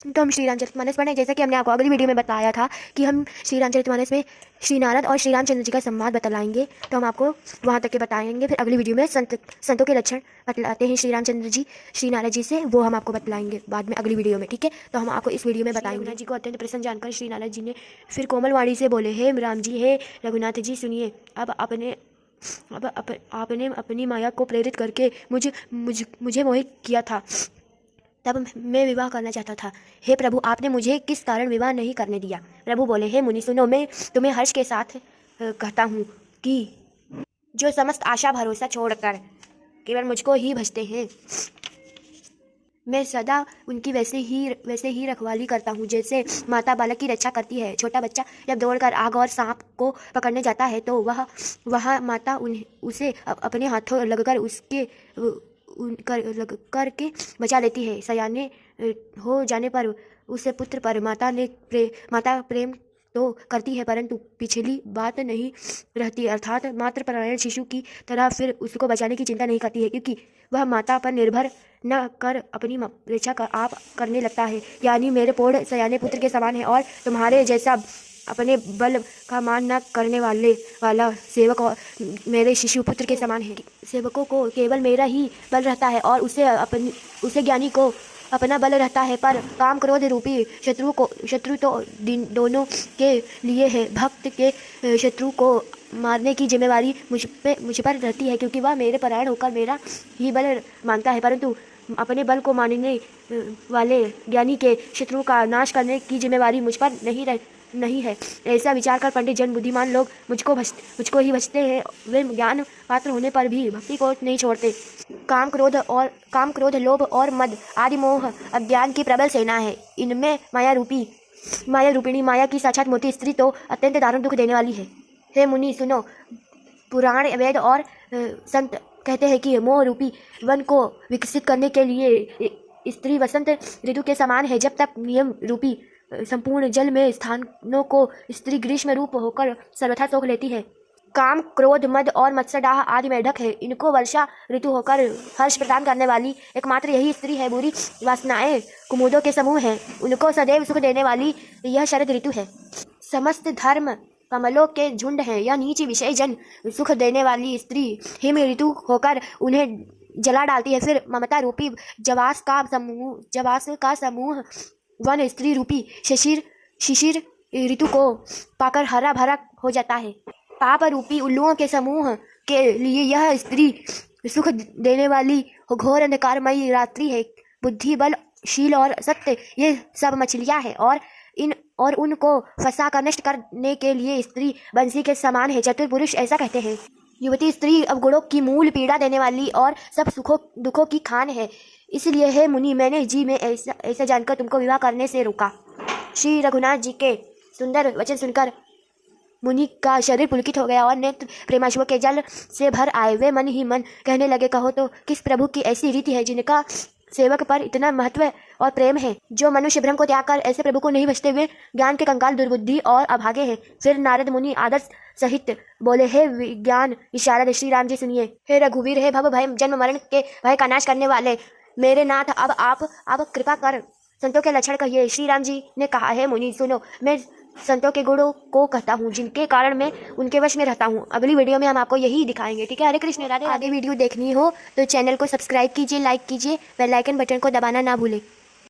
तो हम श्री रामचरितमानस पढ़ें। जैसा कि हमने आपको अगली वीडियो में बताया था कि हम श्री रामचरितमानस में श्री नारद और श्री रामचंद्र जी का संवाद बतलाएंगे, तो हम आपको वहाँ तक के बताएंगे। फिर अगली वीडियो में संतों के लक्षण बतलाते हैं श्री रामचंद्र जी श्री नारद जी से, वो हम आपको बतलाएंगे बाद में अगली वीडियो में, ठीक है। तो हम आपको इस वीडियो में बताएंगे। रघुनाथ जी को अत्यंत प्रसन्न जानकर श्री नारद जी ने फिर कोमल वाणी से बोले, हे राम जी, हे रघुनाथ जी, सुनिए। अब आपने अपनी माया को प्रेरित करके मुझे मोहित किया था, तब मैं विवाह करना चाहता था। हे प्रभु, आपने मुझे किस कारण विवाह नहीं करने दिया? प्रभु बोले, हे मुनि सुनो, मैं तुम्हें हर्ष के साथ कहता हूँ कि जो समस्त आशा भरोसा छोड़कर केवल मुझको ही भजते हैं, मैं सदा उनकी वैसे ही रखवाली करता हूँ जैसे माता बालक की रक्षा करती है। छोटा बच्चा जब दौड़कर आग और सांप को पकड़ने जाता है तो वह माता उसे अपने हाथों लगकर करके बचा लेती है। सयाने हो जाने पर उसे पुत्र पर माता प्रेम तो करती है, परंतु पिछली बात नहीं रहती, अर्थात मात्र परायण शिशु की तरह फिर उसको बचाने की चिंता नहीं करती है, क्योंकि वह माता पर निर्भर न कर अपनी रक्षा आप करने लगता है। यानी मेरे पूर्ण सयाने पुत्र के समान है, और तुम्हारे जैसा अपने बल का मान न करने वाला सेवक और मेरे शिशु पुत्र के समान है। सेवकों को केवल मेरा ही बल रहता है, और उसे ज्ञानी को अपना बल रहता है, पर काम क्रोध रूपी शत्रु तो दोनों के लिए है। भक्त के शत्रु को मारने की जिम्मेवारी मुझ पर रहती है, क्योंकि वह मेरे परायण होकर मेरा ही बल मानता है, परंतु अपने बल को मानने वाले ज्ञानी के शत्रु का नाश करने की जिम्मेवारी मुझ पर नहीं है। ऐसा विचार कर पंडित जन बुद्धिमान लोग मुझको ही भजते हैं। वे ज्ञान पात्र होने पर भी भक्ति को नहीं छोड़ते। काम क्रोध लोभ और मद आदि मोह अज्ञान की प्रबल सेना है। इनमें माया रूपिणी माया की साक्षात मोटी स्त्री तो अत्यंत दारुण दुख देने वाली है। हे मुनि सुनो, पुराण वेद और संत कहते हैं कि मोह रूपी वन को विकसित करने के लिए स्त्री वसंत ऋतु के समान है। जब तक नियम रूपी संपूर्ण जल में स्थानों को स्त्री ग्रीष्म रूप होकर सर्वथा सोख लेती है। काम क्रोध मद और मत्सरदाह आदि मेढक है। इनको वर्षा ऋतु होकर हर्ष प्रदान करने वाली एकमात्र यही स्त्री है। बुरी वासनाएं कुमुदों के समूह हैं, उनको सदैव सुख देने वाली यह शरद ऋतु है। समस्त धर्म कमलों के झुंड हैं। यह नीच विषय जन सुख देने वाली स्त्री हिम ऋतु होकर उन्हें जला डालती है। फिर ममता रूपी जवास का समूह वन स्त्री रूपी शिशिर ऋतु को पाकर हरा भरा हो जाता है। पाप रूपी उल्लुओं के समूह के लिए यह स्त्री सुख देने वाली घोर अंधकारमयी रात्रि है। बुद्धि बल शील और सत्य ये सब मछलियां हैं, और उनको फंसा कर नष्ट करने के लिए स्त्री बंसी के समान है। चतुर पुरुष ऐसा कहते हैं। युवती स्त्री अवगुणों की मूल पीड़ा देने वाली और सब दुखों की खान है। इसलिए हे मुनि, मैंने जी में ऐसा जानकर तुमको विवाह करने से रोका। श्री रघुनाथ जी के सुंदर वचन सुनकर मुनि का शरीर पुलकित हो गया और नेत्र प्रेमाश्रु के जल से भर आए। वे मन ही मन कहने लगे, कहो तो किस प्रभु की ऐसी रीति है जिनका सेवक पर इतना महत्व और प्रेम है, जो मनुष्य भ्रम को त्याग कर ऐसे प्रभु को नहीं भजते हुए ज्ञान के कंकाल दुर्बुद्धि और अभागे हैं। फिर नारद मुनि आदर्श सहित बोले, हे विज्ञान विशारद श्री राम जी सुनिए। हे रघुवीर, हे भव भय जन्म मरण के भय का नाश करने वाले मेरे नाथ, अब आप कृपा कर संतों के लक्षण कहिए। श्री राम जी ने कहा, है मुनि सुनो, मैं संतों के गुणों को कहता हूँ, जिनके कारण मैं उनके वश में रहता हूँ। अगली वीडियो में हम आपको यही दिखाएंगे, ठीक है। हरे कृष्ण राधे। आगे वीडियो देखनी हो तो चैनल को सब्सक्राइब कीजिए, लाइक कीजिए, बेल आइकन बटन को दबाना ना भूलें।